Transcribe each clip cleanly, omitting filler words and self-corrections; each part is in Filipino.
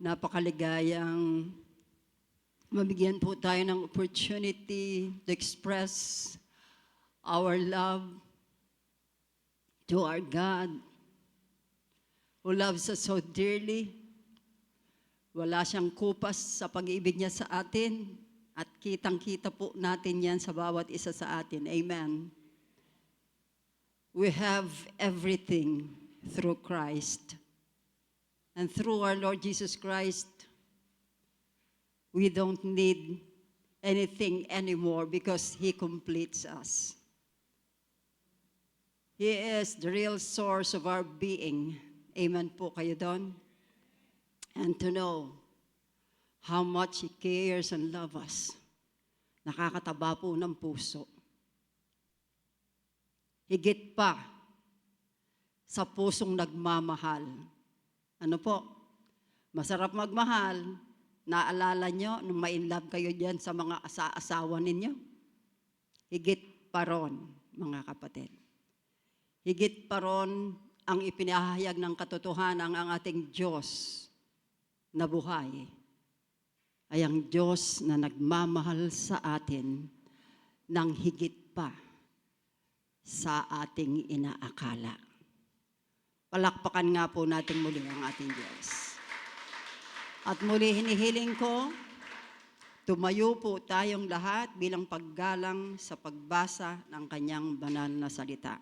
Napakaligayang mabigyan po tayo ng opportunity to express our love to our God who loves us so dearly. Wala siyang kupas sa pag-ibig niya sa atin at kitang-kita po natin yan sa bawat isa sa atin. Amen. We have everything through Christ. And through our Lord Jesus Christ, we don't need anything anymore because He completes us. He is the real source of our being. Amen po kayo doon? And to know how much He cares and loves us. Nakakataba po ng puso. Higit pa sa pusong nagmamahal. Ano po? Masarap magmahal. Naalala nyo nung ma-inlove kayo dyan sa mga asawa ninyo? Higit pa ron, mga kapatid. Higit pa ron ang ipinahayag ng katotohanan ang ating Diyos na buhay ay ang Diyos na nagmamahal sa atin ng higit pa sa ating inaakala. Palakpakan nga po natin muli ang ating Diyos. At muli hinihiling ko, tumayo po tayong lahat bilang paggalang sa pagbasa ng kanyang banal na salita.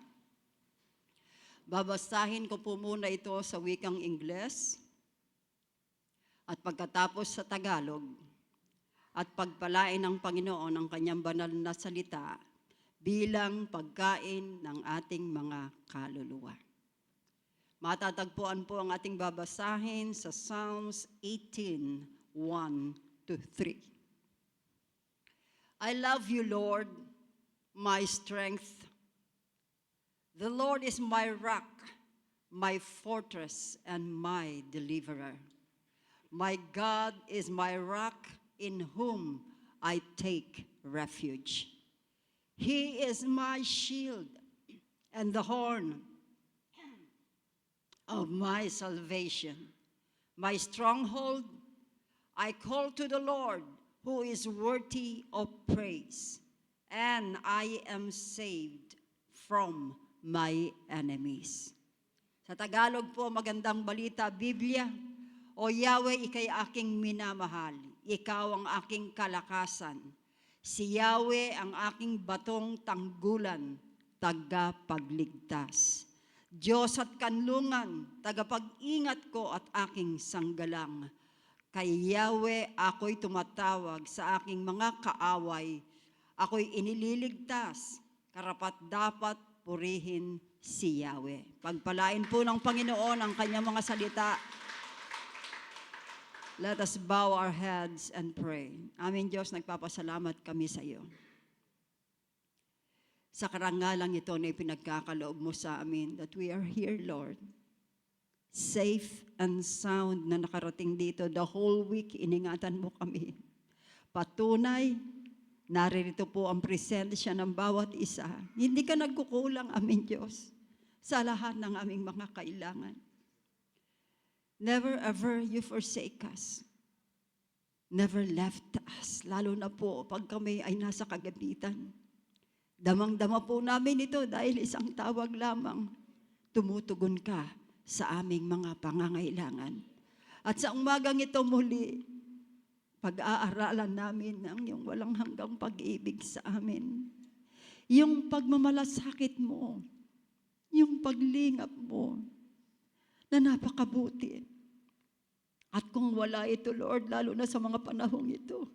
Babasahin ko po muna ito sa wikang Ingles at pagkatapos sa Tagalog at pagpalain ng Panginoon ang kanyang banal na salita bilang pagkain ng ating mga kaluluwa. Matatagpuan po ang ating babasahin sa Psalms 18:1-3. I love you, Lord, my strength. The Lord is my rock, my fortress, and my deliverer. My God is my rock in whom I take refuge. He is my shield and the horn of my salvation. My stronghold, I call to the Lord, who is worthy of praise, and I am saved from my enemies. Sa Tagalog po, magandang balita, Biblia, O Yahweh, ikay aking minamahal, ikaw ang aking kalakasan. Si Yahweh ang aking batong tanggulan, tagapagligtas. Diyos at kanlungan, tagapag-ingat ko at aking sanggalang. Kay Yahweh ako'y tumatawag sa aking mga kaaway. Ako'y inililigtas, karapat-dapat purihin si Yahweh. Pagpalain po ng Panginoon ang kanyang mga salita. Let us bow our heads and pray. Aming Diyos, nagpapasalamat kami sa iyo. Sa karangalang ito na ipinagkakaloob mo sa amin that we are here, Lord. Safe and sound na nakarating dito. The whole week, iningatan mo kami. Patunay, naririto po ang presensya ng bawat isa. Hindi ka nagkukulang, aming Diyos, sa lahat ng aming mga kailangan. Never ever you forsake us. Never left us. Lalo na po pag kami ay nasa kagabitan. Damang-dama po namin ito dahil isang tawag lamang. Tumutugon ka sa aming mga pangangailangan. At sa umagang ito muli, pag-aaralan namin ang iyong walang hanggang pag-ibig sa amin. Yung pagmamalasakit mo, yung paglingap mo, na napakabuti. At kung wala ito, Lord, lalo na sa mga panahong ito,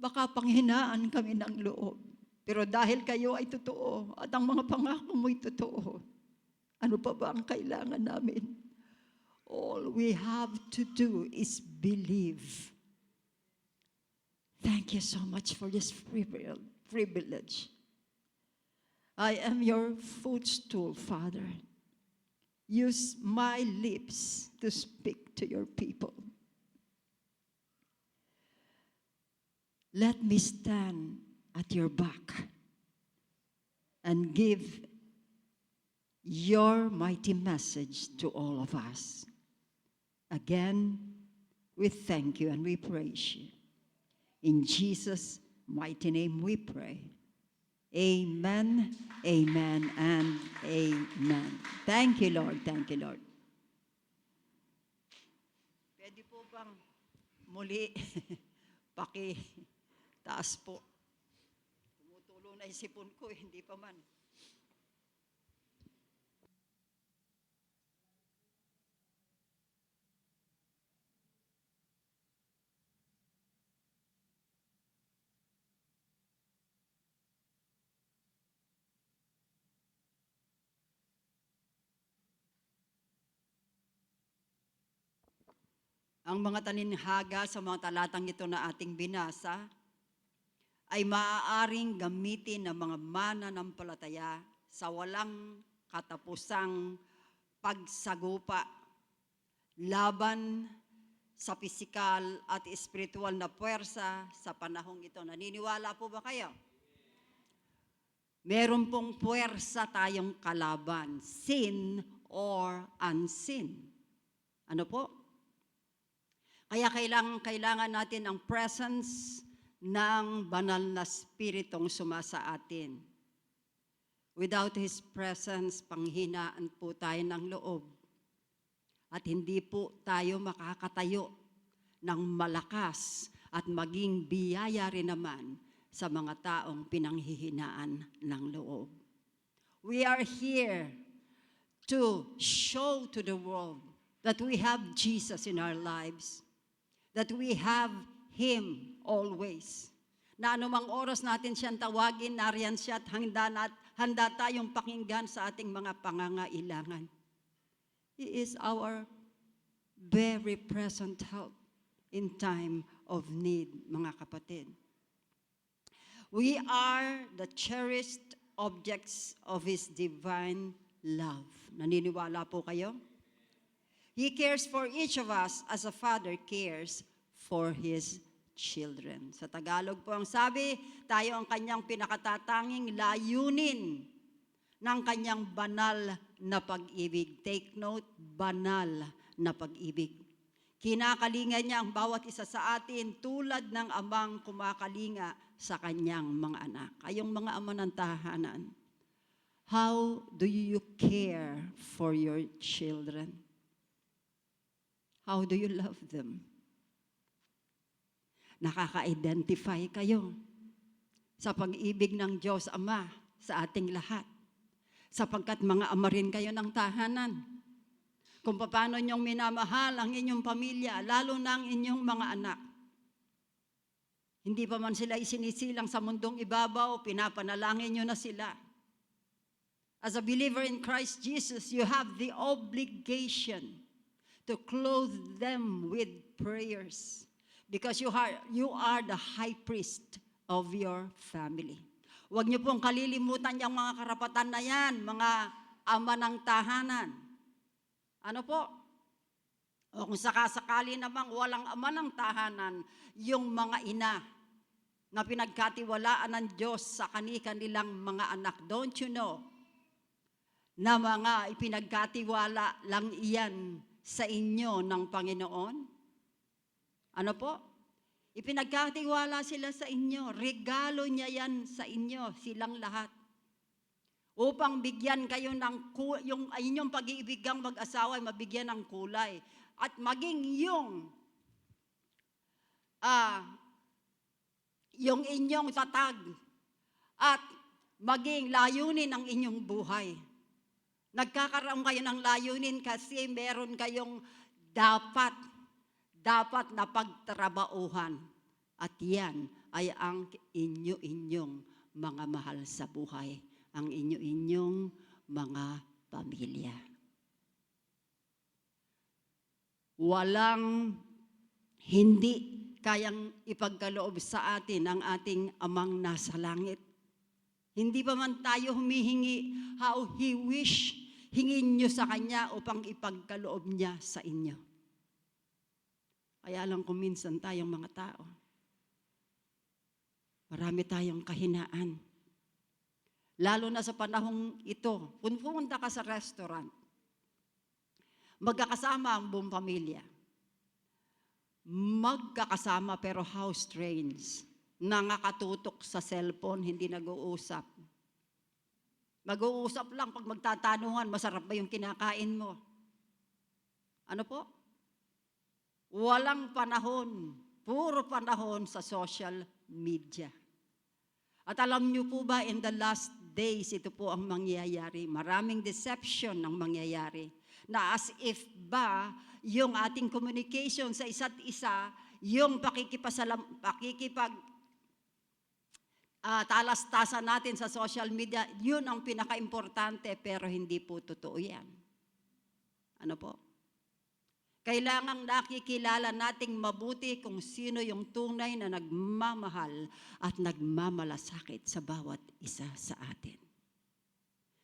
baka panghinaan kami ng loob. Pero dahil kayo ay totoo at ang mga pangako mo'y totoo, ano pa ba ang kailangan namin? All we have to do is believe. Thank you so much for this privilege. I am your footstool, Father. Use my lips to speak to your people. Let me stand at your back and give your mighty message to all of us. Again, We thank you and we praise you. In Jesus' mighty name we pray. Amen, amen, and amen. Thank you, Lord. Thank you, Lord. Pwede po bang muli taas po? Tumutulo na isipon ko, hindi pa man. Ang mga taninhaga sa mga talatang ito na ating binasa ay maaaring gamitin ng mga mananampalataya sa walang katapusang pagsagupa laban sa pisikal at espiritual na puwersa sa panahong ito. Naniniwala po ba kayo? Meron pong puwersa tayong kalaban, sin or unseen. Ano po? Kaya kailangan natin ang presence ng banal na Spiritong sumasa atin. Without His presence, panghinaan po tayo ng loob. At hindi po tayo makakatayo ng malakas at maging biyaya rin naman sa mga taong pinanghihinaan ng loob. We are here to show to the world that we have Jesus in our lives. That we have Him always. Na anumang oras natin siyang tawagin, nariyan siya at handa tayong pakinggan sa ating mga pangangailangan. He is our very present help in time of need, mga kapatid. We are the cherished objects of His divine love. Naniniwala po kayo? He cares for each of us as a father cares for his children. Sa Tagalog po ang sabi, tayo ang kanyang pinakatatanging layunin ng kanyang banal na pag-ibig. Take note, banal na pag-ibig. Kinakalinga niya ang bawat isa sa atin tulad ng amang kumakalinga sa kanyang mga anak. Kayong mga ama ng tahanan, how do you care for your children? How do you love them? Nakaka-identify kayo sa pag-ibig ng Diyos Ama sa ating lahat. Sapagkat mga ama rin kayo ng tahanan. Kung paano niyong minamahal ang inyong pamilya, lalo na ang inyong mga anak. Hindi pa man sila isinisilang sa mundong ibabaw, pinapanalangin niyo na sila. As a believer in Christ Jesus, you have the obligation to clothe them with prayers because you are the high priest of your family. Huwag niyo pong kalilimutan yung mga karapatan na yan, mga ama ng tahanan. Ano po? O kung sakasakali namang walang ama ng tahanan, yung mga ina na pinagkatiwalaan ng Diyos sa kanilang mga anak. Don't you know na mga ipinagkatiwala lang iyan sa inyo ng Panginoon? Ano po? Ipinagkatiwala sila sa inyo. Regalo niya yan sa inyo, silang lahat. Upang bigyan kayo ng yung inyong pag-iibigang mag-asawa ay mabigyan ng kulay. At maging yung inyong tatag at maging layunin ng inyong buhay. Nagkakaroon kayo ng layunin kasi meron kayong dapat na pagtrabauhan. At yan ay ang inyo-inyong mga mahal sa buhay. Ang inyo-inyong mga pamilya. Walang hindi kayang ipagkaloob sa atin ang ating amang nasa langit. Hindi pa man tayo humihingi how He wish, hingin nyo sa Kanya upang ipagkaloob niya sa inyo. Kaya lang kung minsan tayong mga tao, marami tayong kahinaan. Lalo na sa panahong ito, kung pumunta ka sa restaurant, magkakasama ang buong pamilya. magkakasama pero house trains, nakatutok sa cellphone, hindi nag-uusap. Mag-uusap lang pag magtatanuhan, masarap ba yung kinakain mo? Ano po? Walang panahon, puro panahon sa social media. At alam niyo po ba, in the last days, ito po ang mangyayari. Maraming deception ang mangyayari. Na as if ba, yung ating communication sa isa't isa, yung talastasan natin sa social media, yun ang pinaka-importante, pero hindi po totoo yan. Ano po? Kailangang nakikilala nating mabuti kung sino yung tunay na nagmamahal at nagmamalasakit sa bawat isa sa atin.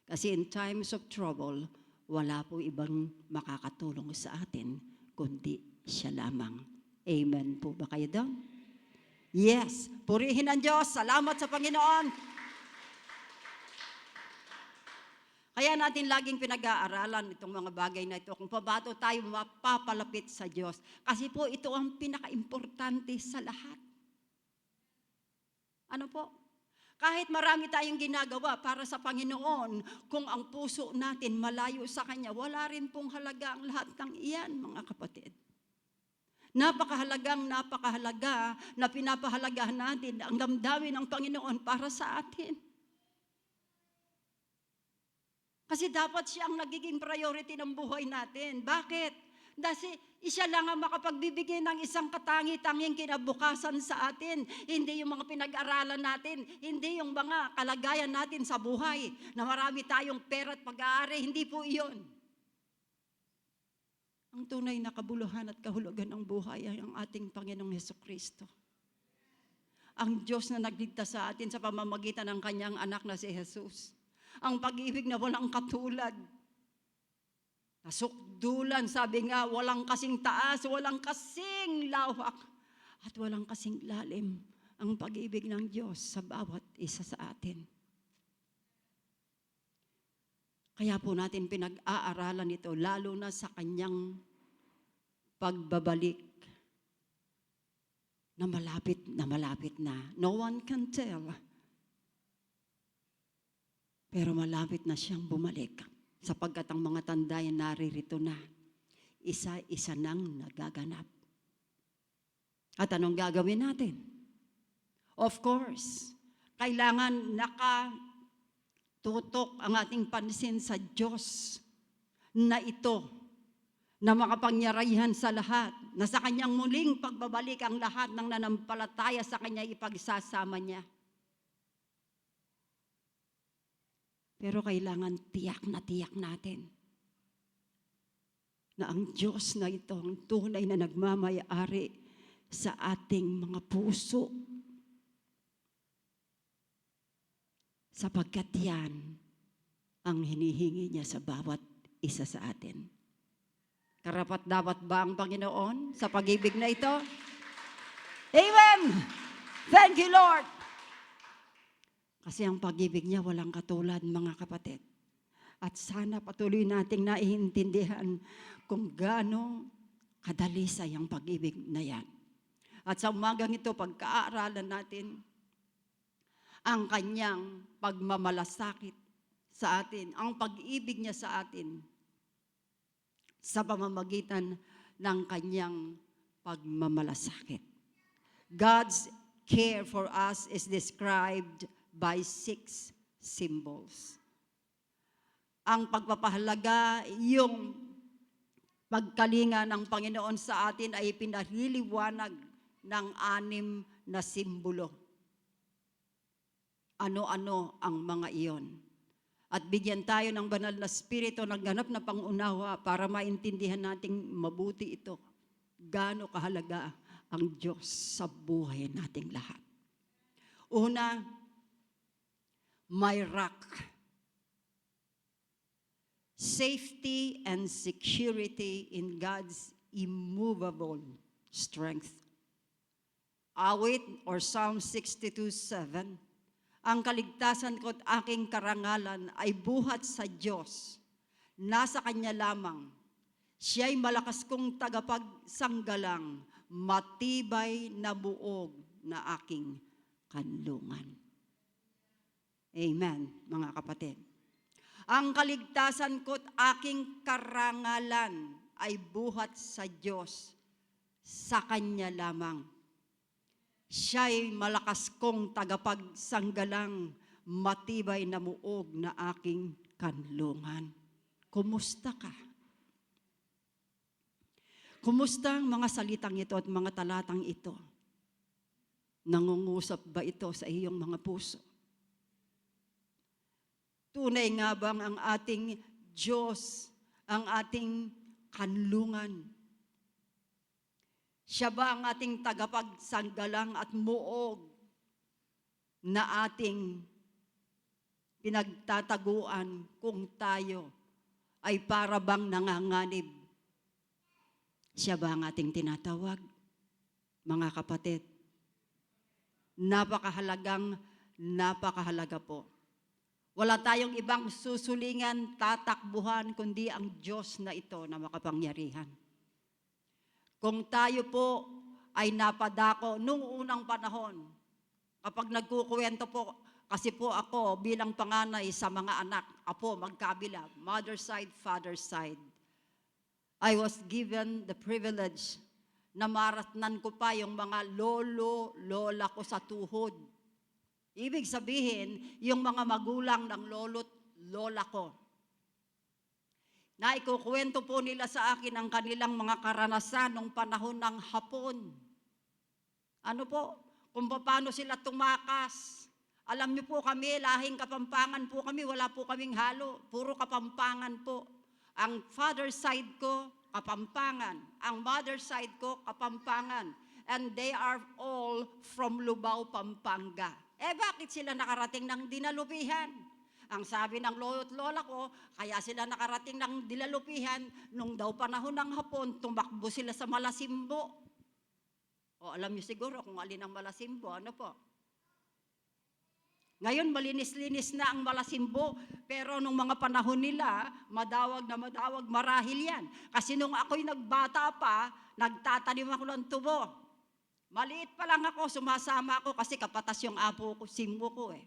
Kasi in times of trouble, wala po ibang makakatulong sa atin, kundi siya lamang. Amen po ba kayo doon? Yes, purihin ang Diyos. Salamat sa Panginoon. Kaya natin laging pinag-aaralan itong mga bagay na ito kung paano tayo mapapalapit sa Diyos. Kasi po ito ang pinaka-importante sa lahat. Ano po? Kahit marami tayong ginagawa para sa Panginoon, kung ang puso natin malayo sa Kanya, wala rin pong halaga ang lahat ng iyan, mga kapatid. Napakahalaga na pinapahalagahan natin ang damdamin ng Panginoon para sa atin. Kasi dapat siya ang nagiging priority ng buhay natin. Bakit? Dahil siya lang ang makapagbibigay ng isang katangi-tanging kinabukasan sa atin. Hindi yung mga pinag-aralan natin, hindi yung mga kalagayan natin sa buhay, na marami tayong pera at pag-aari, hindi po iyon. Ang tunay na kabuluhan at kahulugan ng buhay ay ang ating Panginoong Hesukristo. Ang Diyos na nagligtas sa atin sa pamamagitan ng Kanyang anak na si Jesus. Ang pag-ibig na walang katulad. Nasukdulan, sabi nga, walang kasing taas, walang kasing lawak, at walang kasing lalim ang pag-ibig ng Diyos sa bawat isa sa atin. Kaya po natin pinag-aaralan ito, lalo na sa Kanyang pagbabalik na malapit na. No one can tell. Pero malapit na siyang bumalik sapagkat ang mga tanda ay naririto na. Isa-isa nang nagaganap. At anong gagawin natin? Of course, kailangan nakatutok ang ating pansin sa Diyos na ito, na makapangyarihan sa lahat, na sa Kanyang muling pagbabalik ang lahat ng nanampalataya sa Kanya ipagsasama niya. Pero kailangan tiyak natin na ang Diyos na ito, ang tunay na nagmamay-ari sa ating mga puso. Sapagkat yan ang hinihingi niya sa bawat isa sa atin. Karapat-dapat ba ang Panginoon sa pag-ibig na ito? Amen! Thank you, Lord! Kasi ang pag-ibig niya walang katulad, mga kapatid. At sana patuloy nating naiintindihan kung gaano kadalisay ang pag-ibig na yan. At sa umagang ito, pagkaaralan natin ang Kanyang pagmamalasakit sa atin, ang pag-ibig niya sa atin sa pamamagitan ng Kanyang pagmamalasakit. God's care for us is described by 6 symbols. Ang pagpapahalaga, yung pagkalinga ng Panginoon sa atin ay pinahiliwanag ng 6 na simbolo. Ano-ano ang mga iyon? At bigyan tayo ng banal na spirito ng ganap na pangunawa para maintindihan nating mabuti ito. Gaano kahalaga ang Diyos sa buhay nating lahat. Una, may rock. Safety and security in God's immovable strength. Awit or Psalm 62:7. Ang kaligtasan ko't aking karangalan ay buhat sa Diyos. Nasa Kanya lamang. Siya'y malakas kong tagapagsanggalang. matibay na buog na aking kanlungan. Amen, mga kapatid. Ang kaligtasan ko't aking karangalan ay buhat sa Diyos, sa Kanya lamang. Siya'y malakas kong tagapagsanggalang, matibay na muog na aking kanlungan. Kumusta ka? Kumusta ang mga salitang ito at mga talatang ito? Nangungusap ba ito sa iyong mga puso? Tunay nga bang ang ating Diyos, ang ating kanlungan? Siya ba ang ating tagapagsanggalang at muog na ating pinagtataguan kung tayo ay para bang nanganganib? Siya ba ang ating tinatawag? Mga kapatid, napakahalaga po. Wala tayong ibang susulingan, tatakbuhan, kundi ang Diyos na ito na makapangyarihan. Kung tayo po ay napadako nung unang panahon, kapag nagkukuwento po, kasi po ako bilang panganay sa mga anak, apo magkabila, mother side, father side, I was given the privilege na maratnan ko pa yung mga lola ko sa tuhod. Ibig sabihin, yung mga magulang ng lola ko. Na ikukwento po nila sa akin ang kanilang mga karanasan nung panahon ng Hapon. Ano po? Kung paano sila tumakas. Alam niyo po kami, lahing Kapampangan po kami, wala po kaming halo. Puro Kapampangan po. Ang father side ko, Kapampangan. Ang mother side ko, Kapampangan. And they are all from Lubao, Pampanga. Bakit sila nakarating ng dinalupihan? Ang sabi ng lolo't lola ko, kaya sila nakarating ng dinalupihan, nung daw panahon ng Hapon, tumakbo sila sa Malasimbo. O alam niyo siguro kung alin ang Malasimbo, ano po? Ngayon, malinis-linis na ang Malasimbo, pero nung mga panahon nila, madawag na madawag, marahil yan. Kasi nung ako'y nagbata pa, nagtatanim ako ng tubo. Maliit pa lang ako, sumasama ako kasi kapatas yung apo ko, simbo ko eh.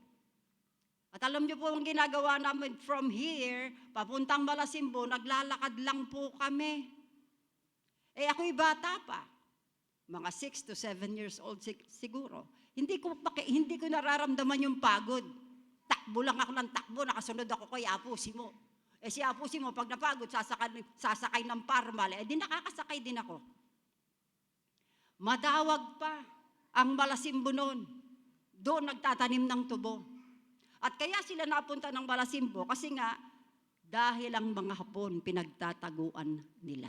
At alam niyo po ang ginagawa namin from here, papuntang Malasimbo, naglalakad lang po kami. Ako'y bata pa. Mga 6 to 7 years old siguro. Hindi ko nararamdaman yung pagod. Takbo lang ako ng takbo, nakasunod ako kay Apo Simo. Si Apo Simo, pag napagod, sasakay ng parmal, di nakakasakay din ako. Madawag pa ang Malasimbo noon. Doon nagtatanim ng tubo. At kaya sila napunta ng Malasimbo kasi nga dahil ang mga Hapon pinagtataguan nila.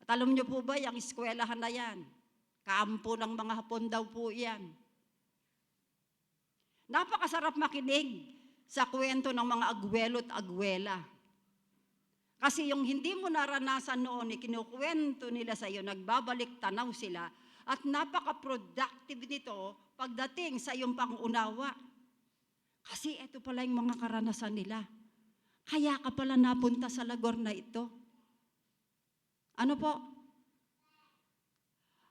At alam niyo po ba, yung eskwelahan na yan, kaampo ng mga Hapon daw po yan. Napakasarap makinig sa kwento ng mga agwelo at agwela. Kasi yung hindi mo naranasan noon, kinukwento nila sa iyo, nagbabalik tanaw sila, at napaka-productive nito pagdating sa iyong pangunawa. Kasi ito pala yung mga karanasan nila. Kaya ka pala napunta sa lagor na ito. Ano po?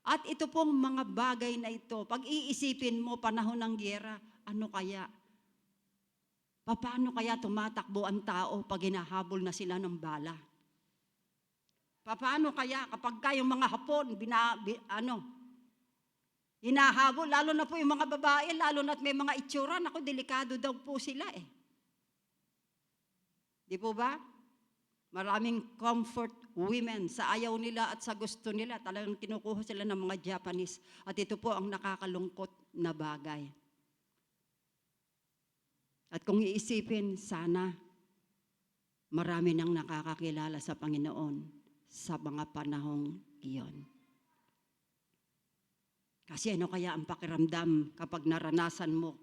At ito pong mga bagay na ito, pag iisipin mo panahon ng giyera, ano kaya? Paano kaya tumatakbo ang tao pag hinahabol na sila ng bala? Paano kaya kapag kayong mga Hapon, hinahabol, lalo na po yung mga babae, lalo na may mga itsura, naku, delikado daw po sila eh. Di po ba? Maraming comfort women sa ayaw nila at sa gusto nila. Talagang kinukuha sila ng mga Japanese. At ito po ang nakakalungkot na bagay. At kung iisipin, sana marami nang nakakakilala sa Panginoon sa mga panahong iyon. Kasi ano kaya ang pakiramdam kapag naranasan mo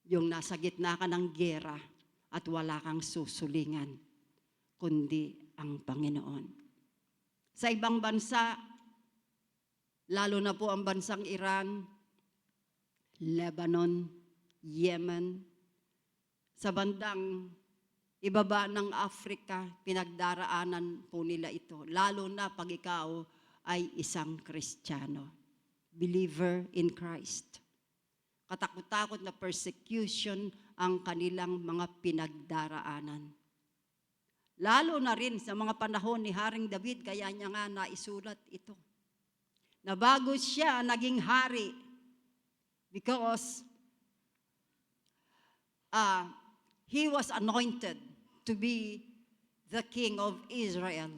yung nasa gitna ka ng giyera at wala kang susulingan, kundi ang Panginoon. Sa ibang bansa, lalo na po ang bansang Iran, Lebanon, Yemen, sa bandang ibaba ng Africa, pinagdaraanan po nila ito. Lalo na pag ikaw ay isang Kristiyano, believer in Christ. Katakot-takot na persecution ang kanilang mga pinagdaraanan. Lalo na rin sa mga panahon ni Haring David, kaya niya nga naisulat ito. Na bago siya naging hari, because he was anointed to be the king of Israel.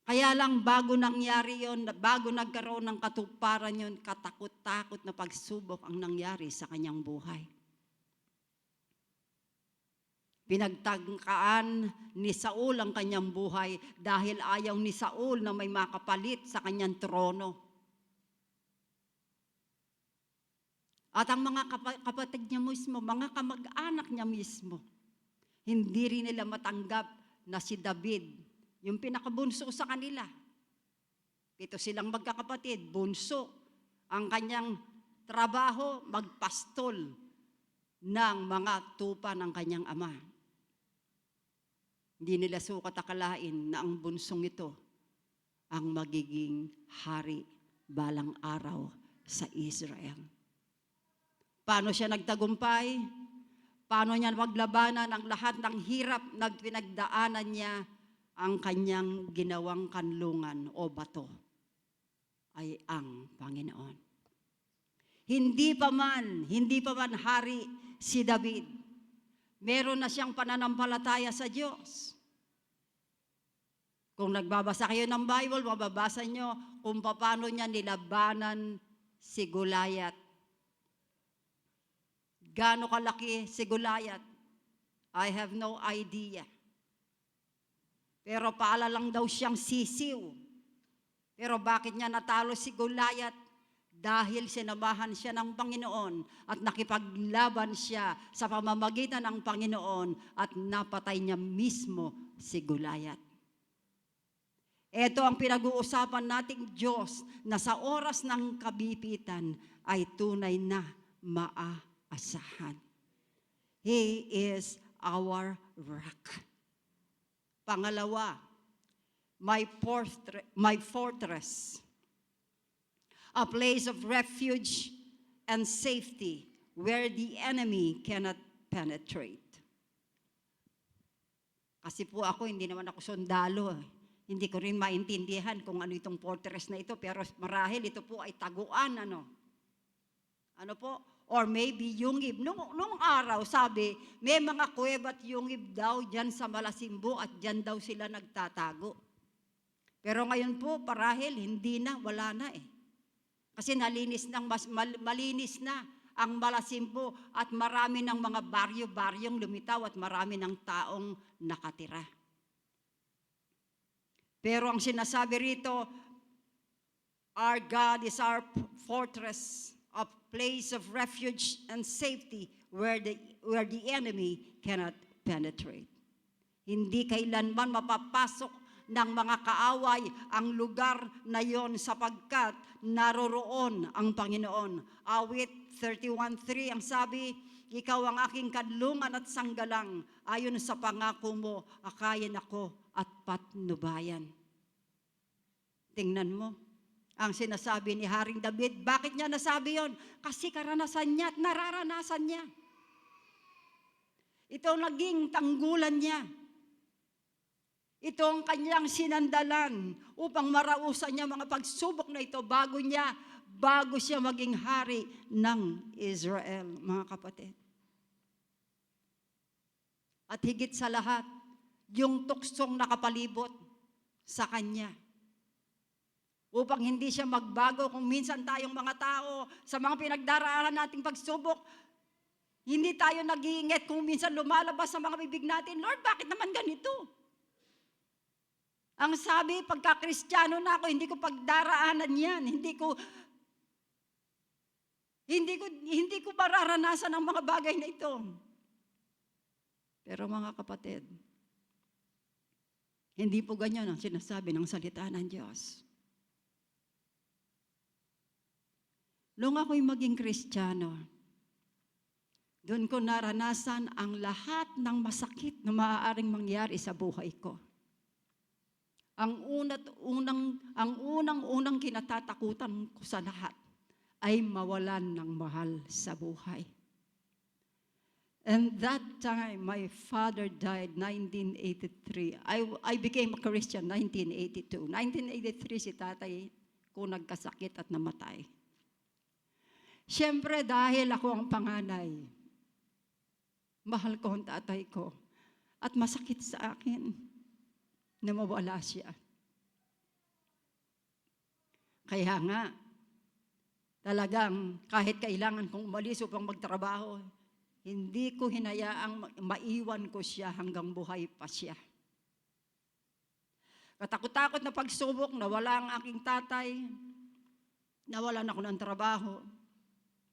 Kaya lang bago nangyari yon, bago nagkaroon ng katuparan yon, katakot-takot na pagsubok ang nangyari sa kanyang buhay. Pinagtangkaan ni Saul ang kanyang buhay dahil ayaw ni Saul na may makapalit sa kanyang trono. At ang mga kapatid niya mismo, mga kamag-anak niya mismo, hindi rin nila matanggap na si David, yung pinakabunso sa kanila. 7 silang magkakapatid, bunso. Ang kanyang trabaho, magpastol ng mga tupa ng kanyang ama. Hindi nila sukat akalain na ang bunsong ito ang magiging hari balang araw sa Israel. Paano siya nagtagumpay? Paano niya maglabanan ang lahat ng hirap na pinagdaanan niya? Ang kanyang ginawang kanlungan o bato ay ang Panginoon. Hindi pa man hari si David, meron na siyang pananampalataya sa Diyos. Kung nagbabasa kayo ng Bible, mababasa nyo kung paano niya nilabanan si Goliath. Gaano kalaki si Goliath? I have no idea. Pero paala lang daw siyang sisiw. Pero bakit niya natalo si Goliath? Dahil sinamahan siya ng Panginoon at nakipaglaban siya sa pamamagitan ng Panginoon at napatay niya mismo si Goliath. Ito ang pinag-uusapan nating Diyos na sa oras ng kabipitan ay tunay na maaasahan. He is our rock. Pangalawa, my fortress, a place of refuge and safety where the enemy cannot penetrate. Kasi po ako, hindi naman ako sundalo. Hindi ko rin maintindihan kung ano itong fortress na ito, pero marahil ito po ay taguan, Ano po? Or maybe yungib. Nung araw, sabi, may mga kuweba at yungib daw dyan sa Malasimbo at dyan daw sila nagtatago. Pero ngayon po, parahil, hindi na, wala na eh. Kasi malinis na ang Malasimbo at marami ng mga baryo-baryong lumitaw at marami ng taong nakatira. Pero ang sinasabi rito, our God is our fortress, a place of refuge and safety where the enemy cannot penetrate. Hindi kailanman mapapasok ng mga kaaway ang lugar na yon sapagkat naroroon ang Panginoon. Awit 31:3 ang sabi, ikaw ang aking kadlungan at sanggalang, ayon sa pangako mo, akayin ako at patnubayan. Tingnan mo. Ang sinasabi ni Haring David, bakit niya nasabi yon? Kasi karanasan niya at nararanasan niya. Ito naging tanggulan niya. Ito ang kanyang sinandalan upang marausan niya mga pagsubok na ito bago siya maging hari ng Israel, mga kapatid. At higit sa lahat, yung tuksong nakapalibot sa kanya. Upang hindi siya magbago kung minsan tayong mga tao sa mga pinagdaraanan nating pagsubok, hindi tayo nag-iingat kung minsan lumalabas sa mga bibig natin, Lord, bakit naman ganito? Ang sabi, pagka-Kristiyano na ako, hindi ko pagdaraanan yan. Hindi ko mararanasan ang mga bagay na ito. Pero mga kapatid, hindi po ganyan ang sinasabi ng salita ng Diyos. Nung ako'y maging Kristiyano, Doon ko naranasan ang lahat ng masakit na maaaring mangyari sa buhay ko. Ang unang kinatatakutan ko sa lahat ay mawalan ng mahal sa buhay. And that time, my father died 1983. I became a Christian 1982. 1983 si tatay ko nagkasakit at namatay. Siyempre dahil ako ang panganay, mahal ko ang tatay ko at masakit sa akin na mawala siya. Kaya nga, talagang kahit kailangan kong umalis upang magtrabaho, hindi ko hinayaang maiwan ko siya hanggang buhay pa siya. Katakot-takot na pagsubok, nawala ang aking tatay, nawalan ako ng trabaho.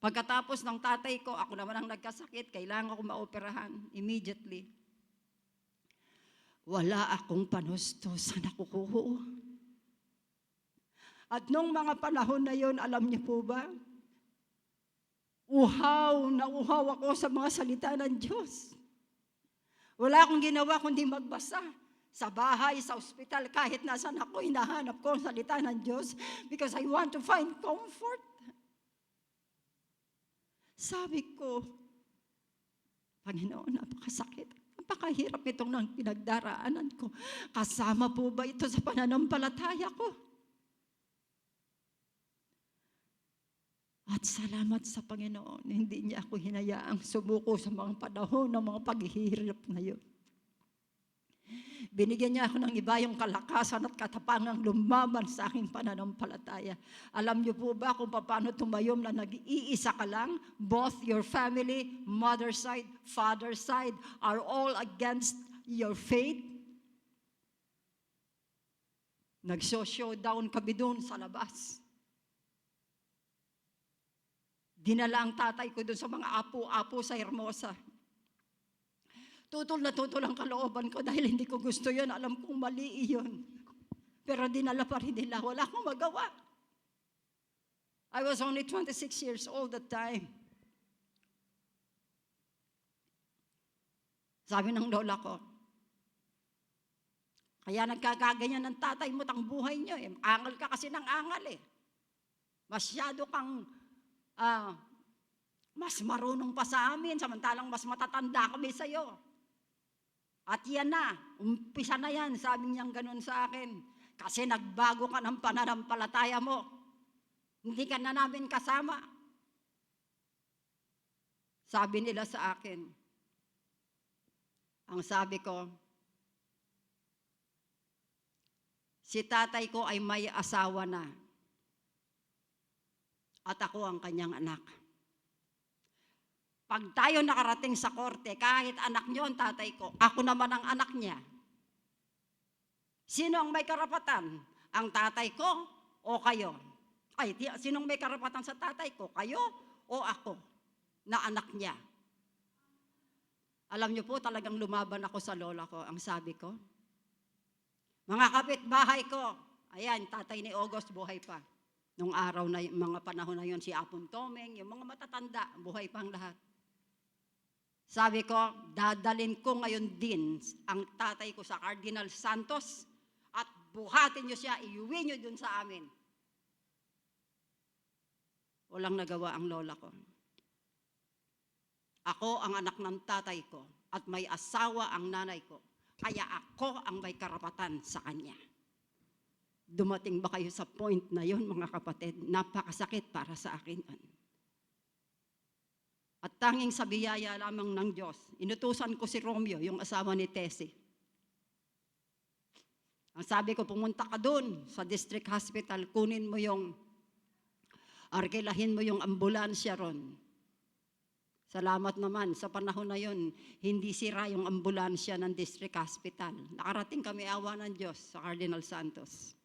Pagkatapos ng tatay ko, ako naman ang nagkasakit, kailangan ko maoperahan immediately. Wala akong panusto sa nakukuho. At nung mga panahon na yon, alam niyo po ba, uhaw na uhaw ako sa mga salita ng Diyos. Wala akong ginawa kundi magbasa. Sa bahay, sa ospital, kahit nasan ako, hinahanap ko ang salita ng Diyos because I want to find comfort. Sabi ko, Panginoon, napakasakit. Napakahirap itong nang pinagdaraanan ko. Kasama po ba ito sa pananampalataya ko? At salamat sa Panginoon, hindi niya ako hinayaang sumuko sa mga panahon ng mga paghihirap na yun. Binigyan niya ako ng iba yung kalakasan at katapangang lumaban sa aking pananampalataya. Alam niyo po ba kung paano tumayom na nag-iisa ka lang? Both your family, mother's side, father's side are all against your faith. Nagso-showdown kami doon sa labas. Dinala ang tatay ko doon sa mga apo-apo sa Hermosa. Tutol na tutol ang kalooban ko dahil hindi ko gusto yun. Alam kong mali yun. Pero dinala pa rin nila. Wala akong magawa. I was only 26 years old at time. Sabi ng lola ko, kaya nagkakaganyan ng tatay mo ang buhay niyo. Angal ka kasi ng angal eh. Masyado kang mas marunong pa sa amin, samantalang mas matatanda kami sa'yo. At yan na, umpisa na yan, sabi niyang ganun sa akin. Kasi nagbago ka ng pananampalataya mo. Hindi ka na namin kasama. Sabi nila sa akin. Ang sabi ko, si tatay ko ay may asawa na. At ako ang kanyang anak. Pag tayo nakarating sa korte, kahit anak niyo ang tatay ko, ako naman ang anak niya. Sino ang may karapatan? Ang tatay ko o kayo? Ay, sinong may karapatan sa tatay ko? Kayo o ako na anak niya? Alam niyo po, talagang lumaban ako sa lola ko. Ang sabi ko, mga kapitbahay ko, ayan, tatay ni August, buhay pa. Nung araw na, mga panahon na yon, si Apong Tomeng, yung mga matatanda, buhay pang lahat. Sabi ko, dadalin ko ngayon din ang tatay ko sa Cardinal Santos at buhatin niyo siya, iuwi niyo dun sa amin. Walang nagawa ang lola ko. Ako ang anak ng tatay ko at may asawa ang nanay ko. Kaya ako ang may karapatan sa kanya. Dumating ba kayo sa point na yon, mga kapatid? Napakasakit para sa akin yun. At tanging sa biyaya lamang ng Diyos, inutusan ko si Romeo, yung asawa ni Tessie. Ang sabi ko, pumunta ka doon sa district hospital, kunin mo yung, arkilahin mo yung ambulansya ron. Salamat naman, sa panahon na yon, hindi sira yung ambulansya ng district hospital. Nakarating kami, awa ng Diyos, sa Cardinal Santos.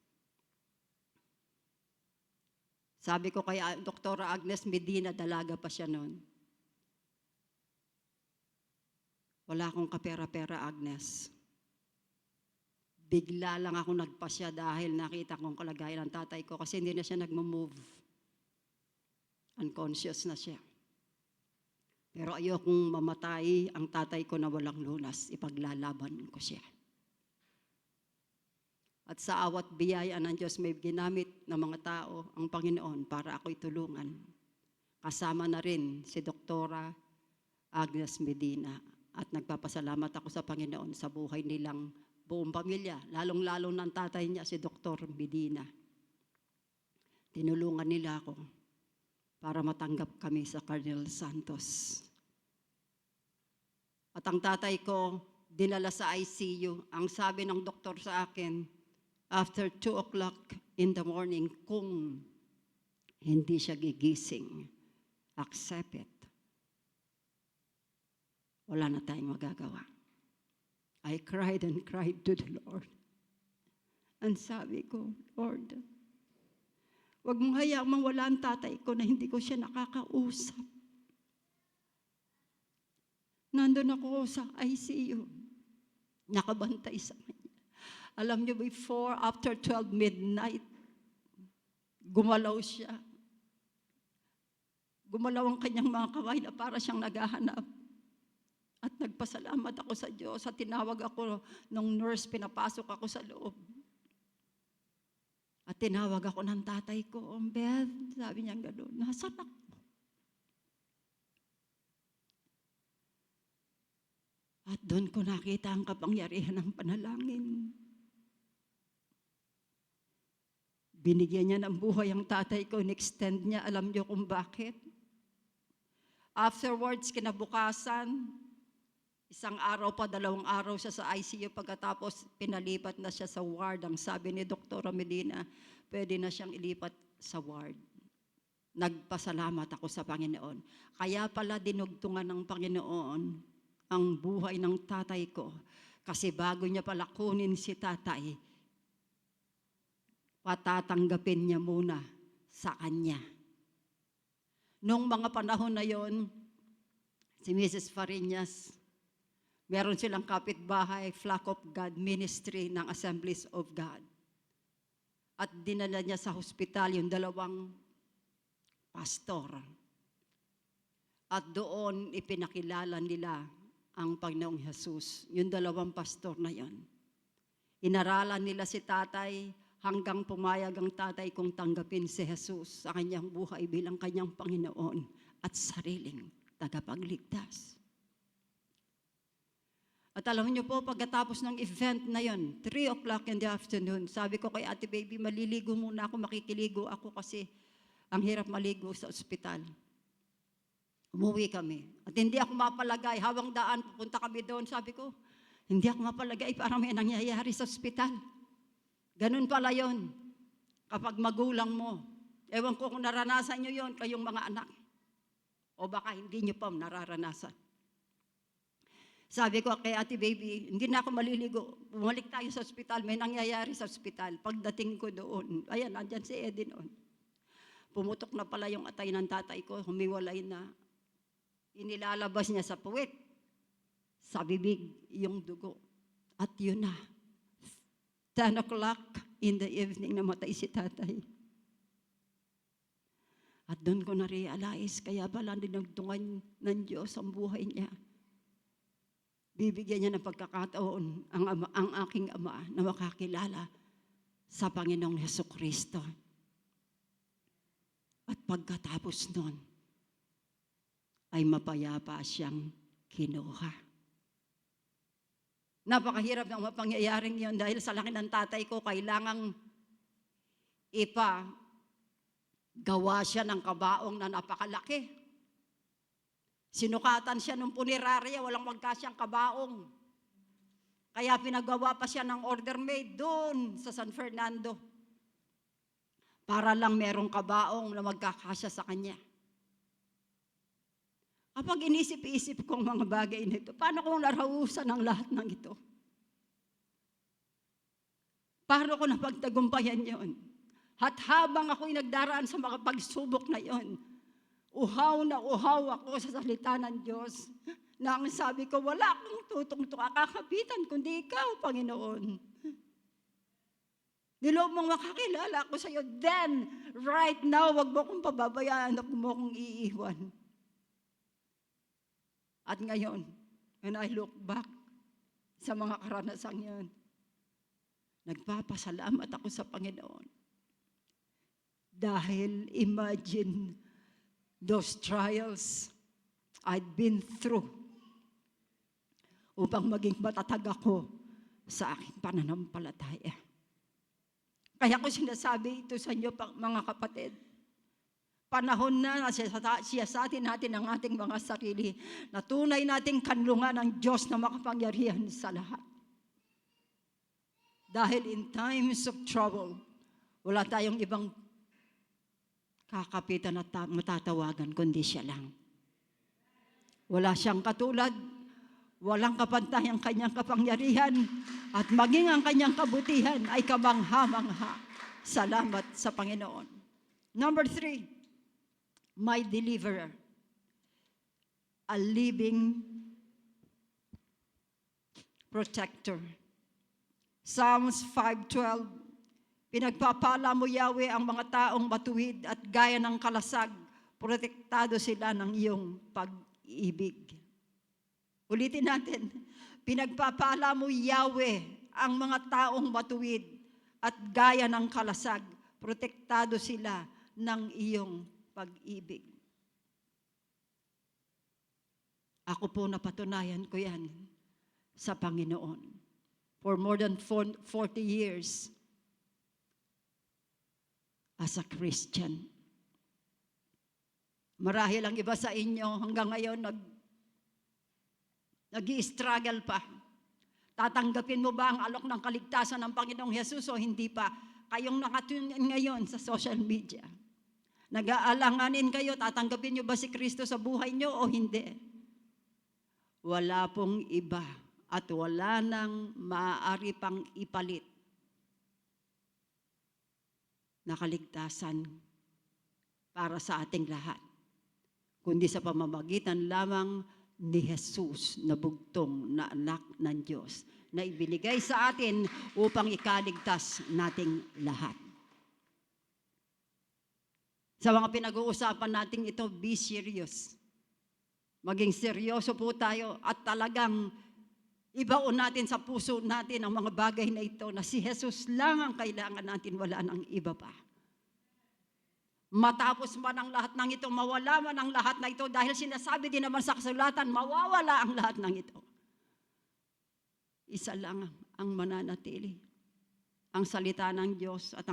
Sabi ko kay Dr. Agnes Medina, dalaga pa siya noon. Wala akong kapera-pera, Agnes. Bigla lang ako nagpasya dahil nakita kong kalagayan ng tatay ko kasi hindi na siya nagmo-move. Unconscious na siya. Pero ayokong mamatay ang tatay ko na walang lunas, ipaglalaban ko siya. At sa awat biyaya ng Diyos, may ginamit ng mga tao ang Panginoon para ako'y tulungan. Kasama na rin si Doktora Agnes Medina. At nagpapasalamat ako sa Panginoon sa buhay nilang buong pamilya, lalong-lalo ng tatay niya, si Dr. Medina. Tinulungan nila ako para matanggap kami sa Cardinal Santos. At ang tatay ko, dinala sa ICU. Ang sabi ng doktor sa akin, after 2 o'clock in the morning, kung hindi siya gigising, accept it. Wala na tayong magagawa. I cried and cried to the Lord. And sabi ko, Lord, huwag mong hayaang mawala ang tatay ko na hindi ko siya nakakausap. Nandun ako sa ICU, nakabantay sa kanya. Alam niyo, after 12 midnight, gumalaw siya. Gumalaw ang kanyang mga kamay na para siyang naghahanap. At nagpasalamat ako sa Diyos at tinawag ako nung nurse, pinapasok ako sa loob. At tinawag ako ng tatay ko, Beth, sabi niya gano'n, nasaan ako? At doon ko nakita ang kapangyarihan ng panalangin. Binigyan niya ng buhay ang tatay ko, in-extend niya, alam niyo kung bakit? Afterwards, kinabukasan, 1 araw pa, 2 araw siya sa ICU, pagkatapos pinalipat na siya sa ward. Ang sabi ni Dr. Medina, pwede na siyang ilipat sa ward. Nagpasalamat ako sa Panginoon. Kaya pala dinugtungan ng Panginoon ang buhay ng tatay ko. Kasi bago niya pala kunin si tatay, patatanggapin niya muna sa kanya. Noong mga panahon na yon, si Mrs. Fariñas, meron silang kapitbahay, Flock of God Ministry ng Assemblies of God. At dinala niya sa hospital yung 2 pastor. At doon ipinakilala nila ang Panginoong Jesus, yung 2 pastor na yon. Inaralan nila si tatay hanggang pumayag ang tatay kong tanggapin si Jesus sa kanyang buhay bilang kanyang Panginoon at sariling tagapagligtas. At alam niyo po, pagkatapos ng event na yon, 3 o'clock in the afternoon, sabi ko kay Ate Baby, maliligo muna ako, makikiligo ako kasi ang hirap maligo sa ospital. Umuwi kami. At hindi ako mapalagay, hawang daan, pupunta kami doon, sabi ko, hindi ako mapalagay para may nangyayari sa ospital. Ganun pala yon. Kapag magulang mo, ewan ko kung naranasan nyo yon, kayong mga anak. O baka hindi nyo pa nararanasan. Sabi ko kay Ate Baby, hindi na ako maliligo. Bumalik tayo sa ospital, may nangyayari sa ospital. Pagdating ko doon, ayan, andyan si Eddie noon. Pumutok na pala yung atay ng tatay ko, humiwalay na. Inilalabas niya sa puwet, sa bibig, yung dugo. At yun na, 10 o'clock in the evening, namatay si tatay. At doon ko na-realize, kaya pala dinagtungan ng Diyos ang buhay niya. Bibigyan niya ng pagkakataon ang aking ama na makakilala sa Panginoong Hesukristo. At pagkatapos nun, ay mapayapa siyang kinuha. Napakahirap ng mga pangyayaring yun dahil sa laki ng tatay ko, kailangang gawa siya ng kabaong na napakalaki. Sinukatan siya ng punerarya, walang magkasyang kabaong. Kaya pinagawa pa siya ng order made doon sa San Fernando. Para lang merong kabaong na magkakasya sa kanya. Kapag inisip-isip kong mga bagay na ito, paano kung narahusan ang lahat ng ito? Paano ko napagtagumpayan yon? At habang ako'y nagdaraan sa mga pagsubok na yon, uhaw na uhaw ako sa salita ng Diyos na ang sabi ko, wala akong tutungtong akakapitan kundi ikaw, Panginoon. Niloob mong makakilala ako sa iyo, then, right now, wag mo akong pababayaan at mo akong iiwan. At ngayon, when I look back sa mga karanasang yan, nagpapasalamat ako sa Panginoon. Dahil imagine those trials I'd been through upang maging matatag ako sa aking pananampalataya. Kaya ko sinasabi ito sa inyo, mga kapatid. Panahon na siyasatin natin ang ating mga sarili na tunay nating kanlungan ng Diyos na makapangyarihan sa lahat. Dahil in times of trouble, wala tayong ibang kakapitan at matatawagan kundi siya lang. Wala siyang katulad, walang kapantay ang kanyang kapangyarihan, at maging ang kanyang kabutihan ay kamangha-mangha. Salamat sa Panginoon. Number 3, my deliverer. A living protector. Psalms 5:12, pinagpapala mo, Yahweh, ang mga taong matuwid at gaya ng kalasag, protektado sila ng iyong pag-ibig. Ulitin natin, pinagpapala mo, Yahweh, ang mga taong matuwid at gaya ng kalasag, protektado sila ng iyong pag-ibig. Ako po napatunayan ko yan sa Panginoon. For more than 40 years as a Christian. Marahil ang iba sa inyo hanggang ngayon nag-i-struggle pa. Tatanggapin mo ba ang alok ng kaligtasan ng Panginoong Hesus o hindi pa? Kayong nakatune ngayon sa social media. Nag-aalanganin kayo, tatanggapin nyo ba si Kristo sa buhay nyo o hindi? Wala pong iba at wala nang maaari pang ipalit na kaligtasan para sa ating lahat, kundi sa pamamagitan lamang ni Jesus na bugtong na anak ng Diyos na ibinigay sa atin upang ikaligtas nating lahat. Sa mga pinag-uusapan natin ito, be serious. Maging seryoso po tayo at talagang ibaon natin sa puso natin ang mga bagay na ito na si Jesus lang ang kailangan natin, wala nang iba pa. Matapos man ang lahat ng ito, mawala man ang lahat na ito, dahil sinasabi din naman sa kasulatan, mawawala ang lahat ng ito. Isa lang ang mananatili, ang salita ng Diyos at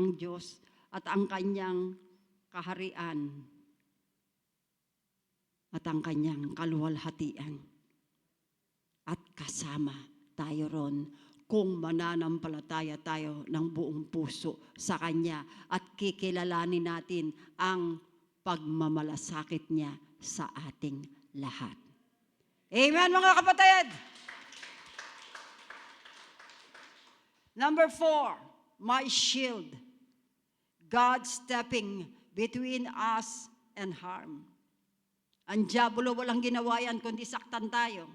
ang kanyang kaharian at ang kanyang kaluwalhatian. At kasama tayo ron kung mananampalataya tayo ng buong puso sa Kanya at kikilalanin natin ang pagmamalasakit niya sa ating lahat. Amen, mga kapatid! Number 4, my shield. God stepping between us and harm. Ang diablo walang ginawa yan kundi saktan tayo.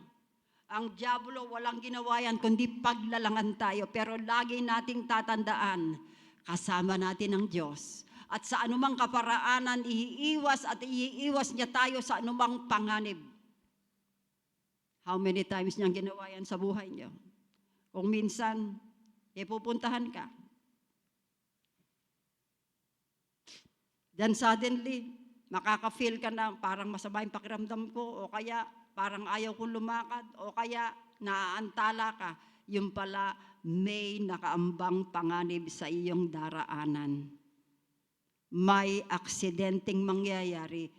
Ang diablo walang ginawa yan kundi paglalangan tayo. Pero lagi nating tatandaan, kasama natin ang Diyos. At sa anumang kaparaanan, iiwas niya tayo sa anumang panganib. How many times niyang ginawa yan sa buhay niyo? Kung minsan, pupuntahan ka. Then suddenly, makaka-feel ka na parang masama yung pakiramdam ko, o kaya parang ayaw kong lumakad, o kaya naaantala ka. Yung pala, may nakaambang panganib sa iyong daraanan. May aksidenteng mangyayari.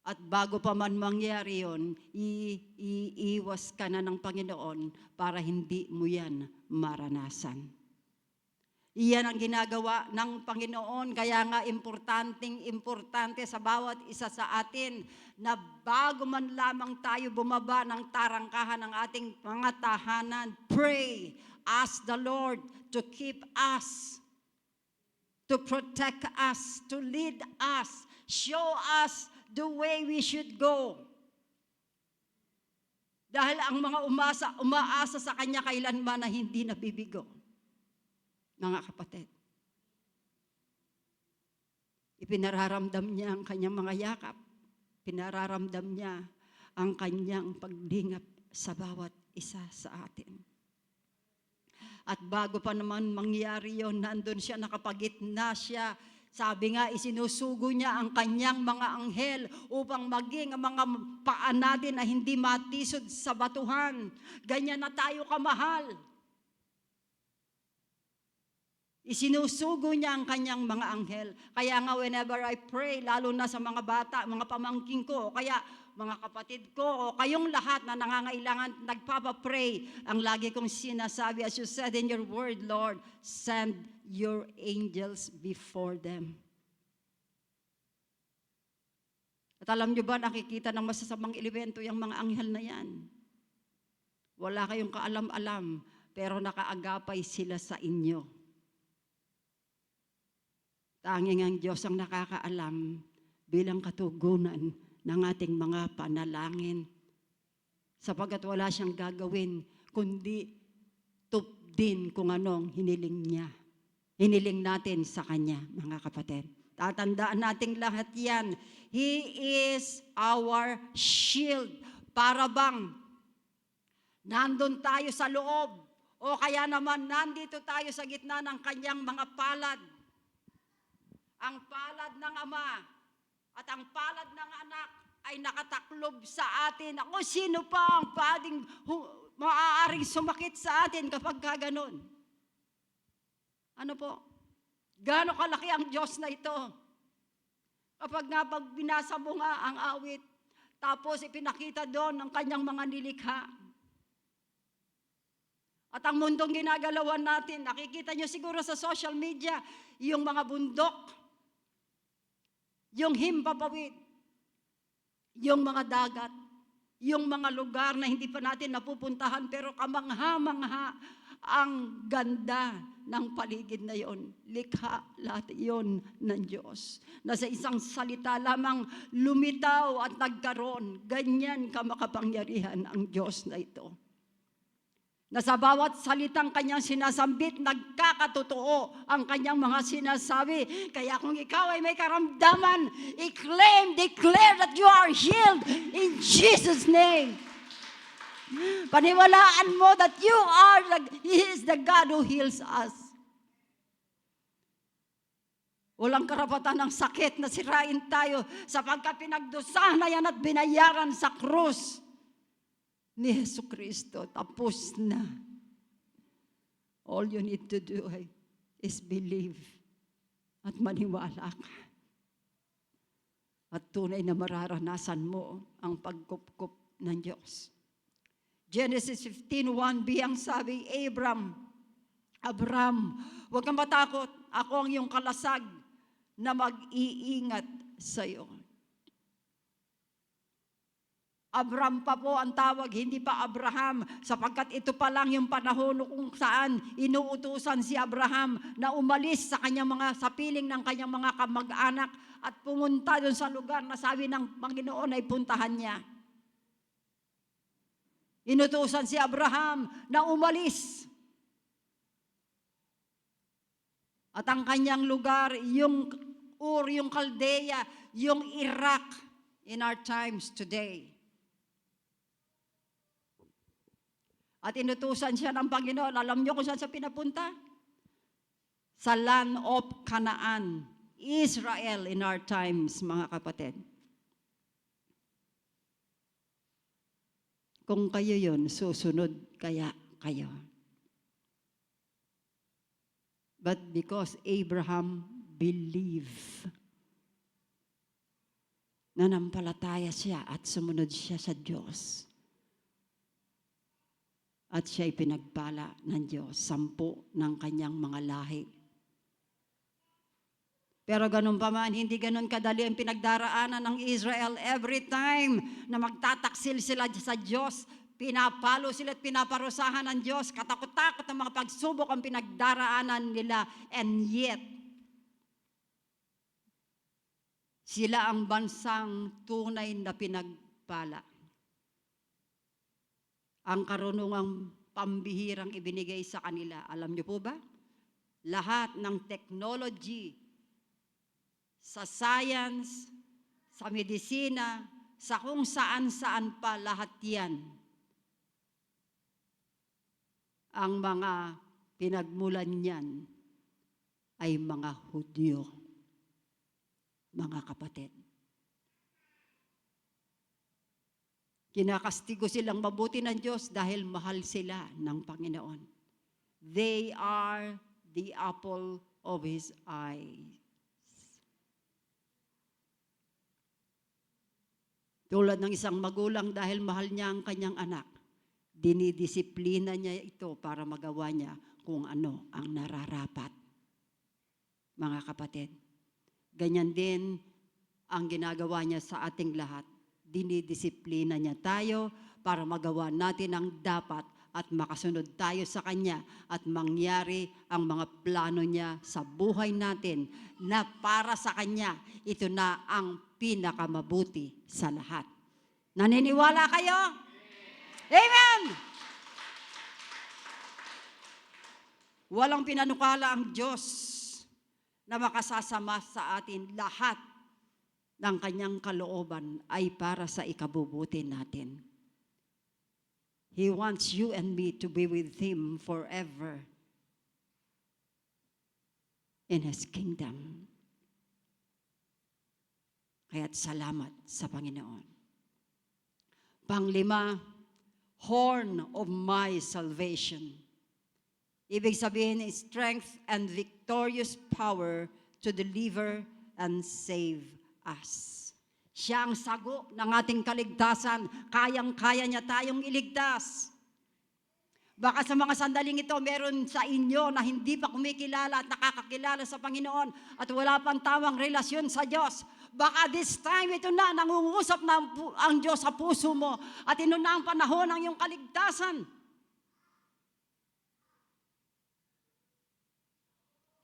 At bago pa man mangyari yun, iiwas ka na ng Panginoon para hindi mo yan maranasan. Iyan ang ginagawa ng Panginoon, kaya nga importante sa bawat isa sa atin na bago man lamang tayo bumaba ng tarangkahan ng ating mga tahanan, pray, ask the Lord to keep us, to protect us, to lead us, show us the way we should go. Dahil ang mga umaasa sa Kanya kailanman na hindi nabibigo. Mga kapatid, ipinararamdam niya ang kanyang mga yakap. Pinararamdam niya ang kanyang paglingap sa bawat isa sa atin. At bago pa naman mangyari yon, nandun siya, nakapagitna siya. Sabi nga, isinusugo niya ang kanyang mga anghel upang maging ang mga paa natin na hindi matisod sa batuhan. Ganyan na tayo kamahal. Isinusugo niya ang kanyang mga anghel. Kaya nga whenever I pray, lalo na sa mga bata, mga pamangkin ko, o kaya mga kapatid ko, o kayong lahat na nangangailangan, nagpapapray, ang lagi kong sinasabi, as you said in your word, Lord, send your angels before them. At alam nyo ba, nakikita ng masasamang elemento yung mga anghel na yan. Wala kayong kaalam-alam, pero nakaagapay sila sa inyo. Tanging ang Diyos ang nakakaalam bilang katugunan ng ating mga panalangin. Sapagkat wala siyang gagawin, kundi tupdin kung anong hiniling niya. Hiniling natin sa Kanya, mga kapatid. Tatandaan nating lahat yan. He is our shield. Para bang nandun tayo sa loob, o kaya naman nandito tayo sa gitna ng Kanyang mga palad. Ang palad ng Ama at ang palad ng Anak ay nakataklob sa atin. Ako, sino pa ang maaaring sumakit sa atin kapag gano'n? Ano po? Gaano kalaki ang Diyos na ito? Kapag nga pag binasa mo nga ang awit, tapos ipinakita doon ang kanyang mga nilikha. At ang mundong ginagalawan natin, nakikita nyo siguro sa social media, yung mga bundok, yung himpapawid, yung mga dagat, yung mga lugar na hindi pa natin napupuntahan, pero kamangha-mangha ang ganda ng paligid na yon. Likha lahat yon ng Diyos. Na sa isang salita lamang lumitaw at nagkaroon. Ganyan kamakapangyarihan ang Diyos na ito. Na sa bawat salitang kanyang sinasambit, nagkakatotoo ang kanyang mga sinasabi. Kaya kung ikaw ay may karamdaman, declare that you are healed in Jesus' name. Paniwalaan mo that He is the God who heals us. Walang karapatan ng sakit na sirain tayo sapagkat pinagdusahan na yan at binayaran sa krus ni Jesucristo. Tapos na. All you need to do is believe at maniwala ka. At tunay na mararanasan mo ang pagkupkup ng Diyos. Genesis 15:1b ang sabi, Abraham, huwag kang matakot. Ako ang iyong kalasag na mag-iingat sa iyo. Abram pa po ang tawag, hindi pa Abraham, sapagkat ito pa lang yung panahon kung saan inuutusan si Abraham na umalis sa piling ng kanyang mga kamag-anak at pumunta doon sa lugar na sabi ng Panginoon ay puntahan niya. Inutusan si Abraham na umalis. At ang kanyang lugar, yung Ur, yung Caldea, yung Iraq in our times today. At inutusan siya ng Panginoon. Alam niyo kung saan siya pinapunta? Sa land of Canaan. Israel in our times, mga kapatid. Kung kayo yun, susunod kaya kayo. But because Abraham believed, nanampalataya siya at sumunod siya sa Diyos. At siya'y pinagpala ng Diyos, 10 ng kanyang mga lahi. Pero ganun pa man, hindi ganun kadali ang pinagdaraanan ng Israel. Every time na magtataksil sila sa Diyos, pinapalo sila at pinaparusahan ng Diyos. Katakot-takot ang mga pagsubok ang pinagdaraanan nila. And yet, sila ang bansang tunay na pinagpala. Ang karunungang pambihirang ibinigay sa kanila. Alam niyo po ba? Lahat ng technology, sa science, sa medisina, sa kung saan-saan pa lahat yan. Ang mga pinagmulan niyan ay mga Hudyo, mga kapatid. Kinakastigo silang mabuti ng Diyos dahil mahal sila ng Panginoon. They are the apple of His eye. Tulad ng isang magulang dahil mahal niya ang kanyang anak, dinidisiplina niya ito para magawa niya kung ano ang nararapat. Mga kapatid, ganyan din ang ginagawa niya sa ating lahat. Dinidisiplina niya tayo para magawa natin ang dapat at makasunod tayo sa Kanya at mangyari ang mga plano niya sa buhay natin na para sa Kanya, ito na ang pinakamabuti sa lahat. Naniniwala kayo? Amen! Walang pinanukala ang Diyos na makasasama sa atin. Lahat ng Kanyang kalooban ay para sa ikabubuti natin. He wants you and me to be with Him forever in His kingdom. Kaya't salamat sa Panginoon. Panglima, horn of my salvation. Ibig sabihin, strength and victorious power to deliver and save us. Siya ang sago ng ating kaligtasan. Kayang-kaya niya tayong iligtas. Baka sa mga sandaling ito, meron sa inyo na hindi pa kumikilala at nakakakilala sa Panginoon at wala pang tawang relasyon sa Diyos. Baka this time, ito na, nangungusap na ang Diyos sa puso mo at ito na ang panahon ng iyong kaligtasan.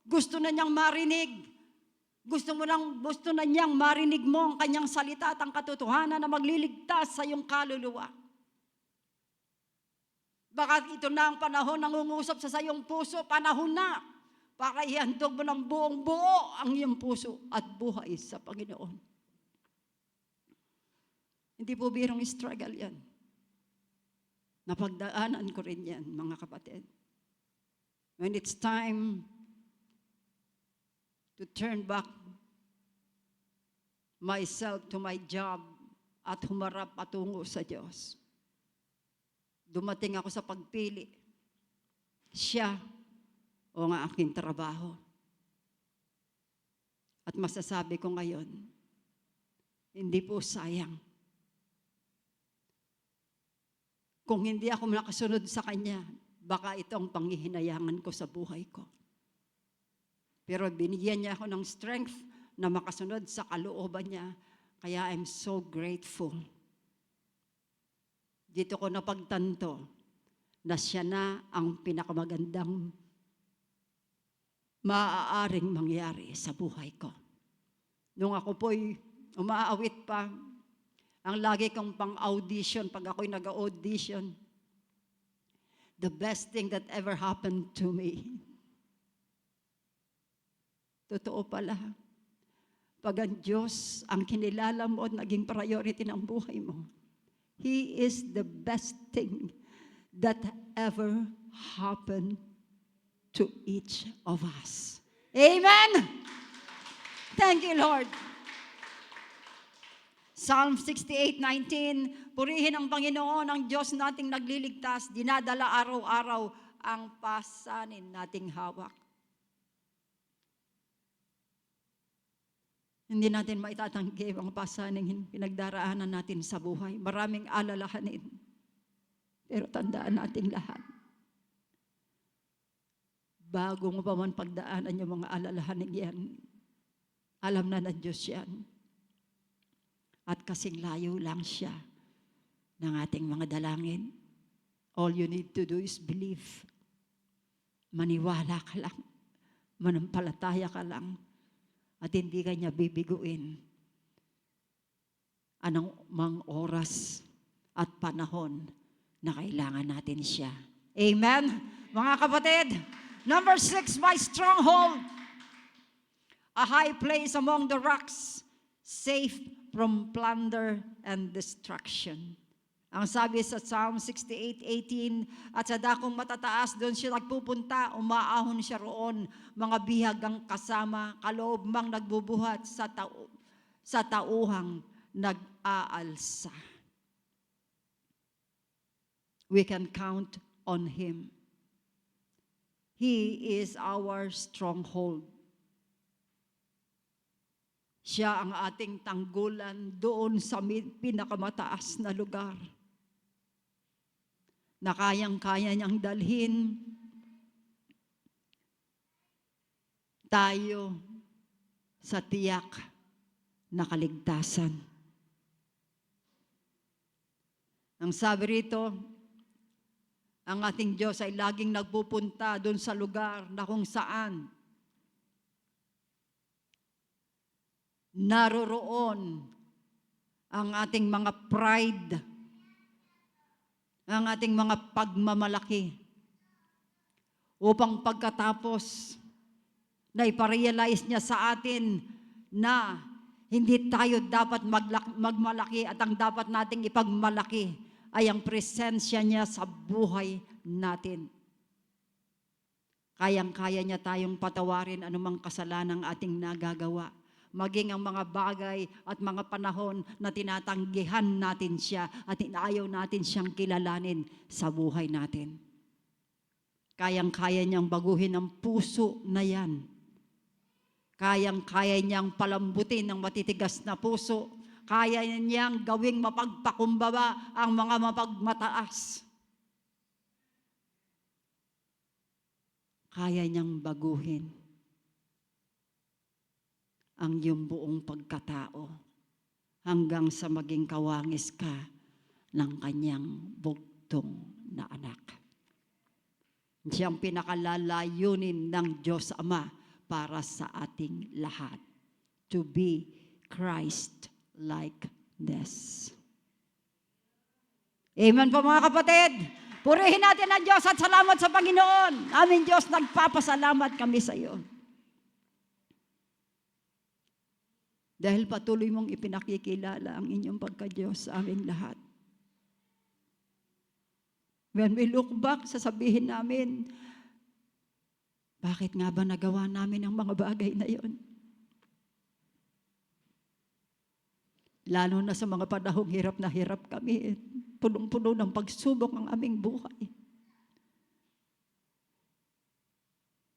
Gusto na niyang marinig. Gusto na niyang marinig mo ang kanyang salita at ang katotohanan na magliligtas sa iyong kaluluwa. Baka ito na ang panahon nangungusap sa iyong puso, panahon na para ihandog mo ng buong buo ang iyong puso at buhay sa Panginoon. Hindi po birong struggle yan. Napagdaanan ko rin yan, mga kapatid. When it's time to turn back myself to my job at humarap patungo sa Diyos. Dumating ako sa pagpili. Siya o ang aking trabaho. At masasabi ko ngayon, hindi po sayang. Kung hindi ako nakasunod sa Kanya, baka ito ang panghihinayangan ko sa buhay ko. Pero binigyan niya ako ng strength na makasunod sa kalooban niya. Kaya I'm so grateful. Dito ko napagtanto na siya na ang pinakamagandang maaaring mangyari sa buhay ko. Nung ako po'y umaawit pa, ang lagi kong pang-audition, pag ako'y nag-audition, the best thing that ever happened to me. Totoo pala. Pag ang Diyos ang kinilala mo at naging priority ng buhay mo, He is the best thing that ever happened to each of us. Amen! Thank you, Lord. Psalm 68:19, purihin ang Panginoon, ang Diyos nating nagliligtas, dinadala araw-araw ang pasanin nating hawak. Hindi natin maitatanggi ang pasaning pinagdaraanan natin sa buhay. Maraming alalahanin. Pero tandaan natin lahat. Bago mo pa man pagdaanan yung mga alalahanin yan, alam na ng Diyos yan. At kasing layo lang siya ng ating mga dalangin. All you need to do is believe. Maniwala ka lang. Manampalataya ka lang. At hindi ka niya bibiguin. Anong mang oras at panahon na kailangan natin siya. Amen? Mga kapatid, number 6, my stronghold. A high place among the rocks, safe from plunder and destruction. Ang sabi sa Psalm 68:18, at sa dakong matataas, doon siya nagpupunta, umaahon siya roon, mga bihagang kasama, kaloob mang nagbubuhat sa tauhang nag-aalsa. We can count on Him. He is our stronghold. Siya ang ating tanggulan doon sa pinakamataas na lugar, na kayang-kaya niyang dalhin tayo sa tiyak na kaligtasan. Ang sabi rito, ang ating Diyos ay laging nagpupunta doon sa lugar na kung saan naroroon ang ating mga pride, ang ating mga pagmamalaki, upang pagkatapos na iparealize niya sa atin na hindi tayo dapat magmalaki at ang dapat nating ipagmalaki ay ang presensya niya sa buhay natin. Kayang-kaya niya tayong patawarin anumang kasalanang ating nagagawa, maging ang mga bagay at mga panahon na tinatanggihan natin siya at ayaw natin siyang kilalanin sa buhay natin. Kayang-kaya niyang baguhin ang puso na yan. Kayang-kaya niyang palambutin ang matitigas na puso. Kaya niyang gawing mapagpakumbaba ang mga mapagmataas. Kaya niyang baguhin ang iyong buong pagkatao hanggang sa maging kawangis ka ng kanyang bugtong na anak. Siyang pinakalalayunin ng Diyos Ama para sa ating lahat, to be Christ-likeness. Amen po mga kapatid. Purihin natin ang Diyos at salamat sa Panginoon. Aming Diyos, nagpapasalamat kami sa iyo. Dahil patuloy mong ipinakikilala ang inyong pagka-Diyos sa aming lahat. When we look back, sasabihin namin, bakit nga ba nagawa namin ang mga bagay na yon? Lalo na sa mga panahong hirap na hirap kami, punong-puno ng pagsubok ang aming buhay.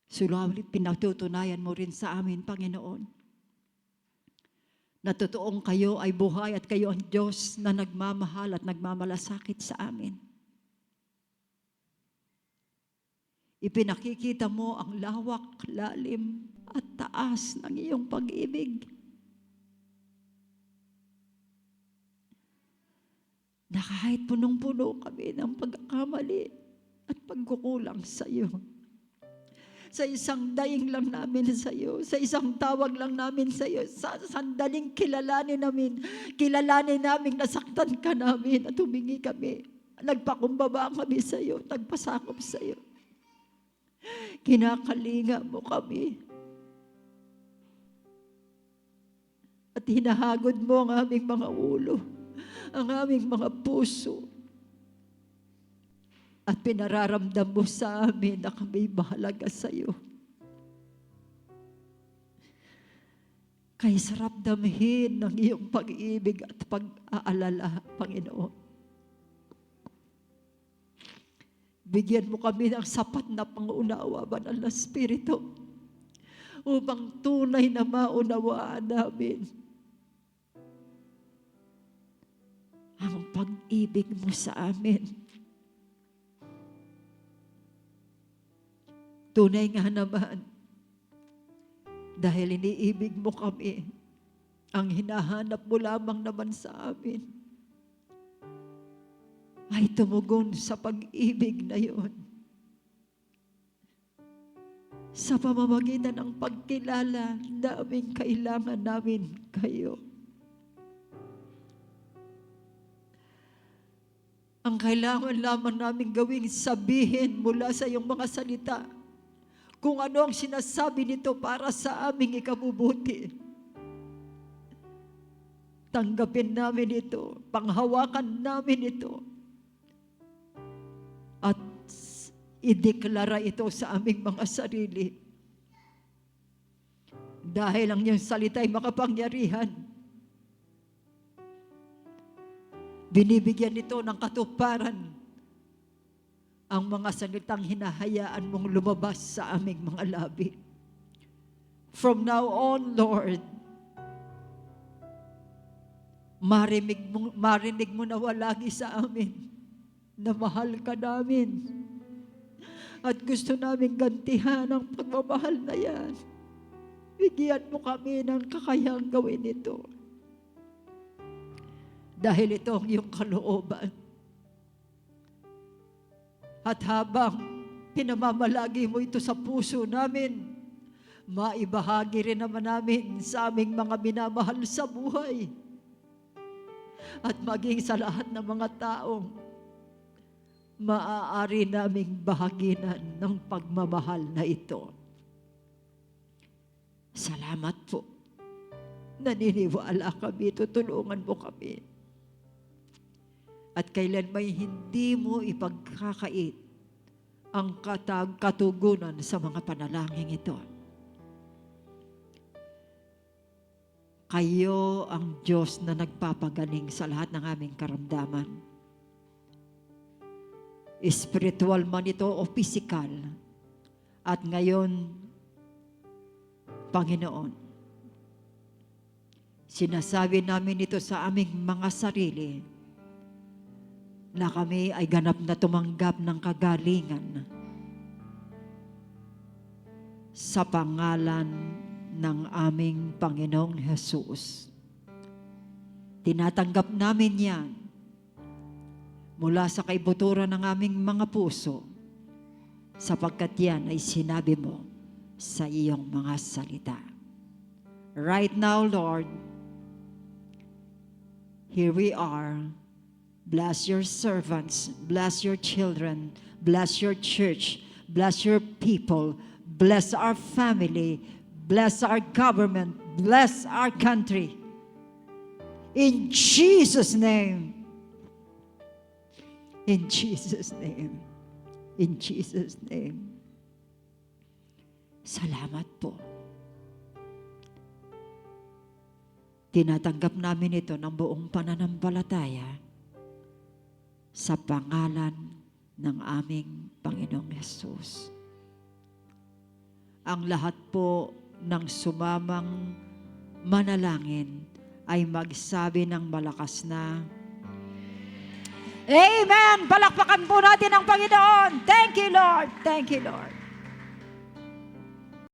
Sulit pinatutunayan mo rin sa amin, Panginoon, na totoong kayo ay buhay at kayo ang Diyos na nagmamahal at nagmamalasakit sa amin. Ipinakikita mo ang lawak, lalim at taas ng iyong pag-ibig. Na kahit punong-puno kami ng pagkakamali at pagkukulang sa iyo, sa isang daing lang namin sa iyo, sa isang tawag lang namin sa iyo, sa sandaling kilalanin namin nasaktan ka namin at humingi kami, nagpakumbaba kami sa iyo, nagpasakop sa iyo. Kinakalinga mo kami at hinahagod mo ang aming mga ulo, ang aming mga puso, at pinararamdam mo sa amin na kami mahalaga sa iyo. Kaya sarap damhin ng iyong pag-ibig at pag-aalala, Panginoon. Bigyan mo kami ng sapat na pangunawa, Banal na Espiritu, upang tunay na maunawaan namin ang pag-ibig mo sa amin. Tunay nga naman, dahil iniibig mo kami, ang hinahanap mo lamang naman sa amin ay tumugon sa pag-ibig na yon sa pamamagitan ng pagkilala naming kailangan namin kayo. Ang kailangan lamang namin gawing sabihin mula sa iyong mga salita kung ano ang sinasabi nito para sa aming ikabubuti. Tanggapin namin ito, panghawakan namin ito, at ideklara ito sa aming mga sarili. Dahil ang iyong salita ay makapangyarihan, binibigyan ito ng katuparan ang mga salitang hinahayaan mong lumabas sa aming mga labi. From now on, Lord, marinig mo na lagi sa amin na mahal ka namin at gusto namin gantihan ang pagmamahal na yan. Bigyan mo kami ng kakayang gawin ito. Dahil ito ang iyong kalooban. At habang pinamamalagi mo ito sa puso namin, maibahagi rin naman namin sa aming mga minamahal sa buhay. At maging sa lahat ng mga taong maaari naming bahaginan ng pagmamahal na ito. Salamat po. Naniniwala kami, tutulungan mo kami. At kailan may hindi mo ipagkakait ang katugunan sa mga panalangin ito. Kayo ang Diyos na nagpapagaling sa lahat ng aming karamdaman. Spiritual man ito o physical. At ngayon, Panginoon, sinasabi namin ito sa aming mga sarili na kami ay ganap na tumanggap ng kagalingan sa pangalan ng aming Panginoong Jesus. Tinatanggap namin yan mula sa kaibuturan ng aming mga puso, sapagkat yan ay sinabi mo sa iyong mga salita. Right now, Lord, here we are. Bless your servants, bless your children, bless your church, bless your people, bless our family, bless our government, bless our country. In Jesus' name. In Jesus' name. In Jesus' name. Salamat po. Tinatanggap namin ito ng buong pananampalataya sa pangalan ng aming Panginoong Hesus. Ang lahat po ng sumamang manalangin ay magsabi ng malakas na Amen! Palakpakan po natin ang Panginoon. Thank you, Lord. Thank you, Lord.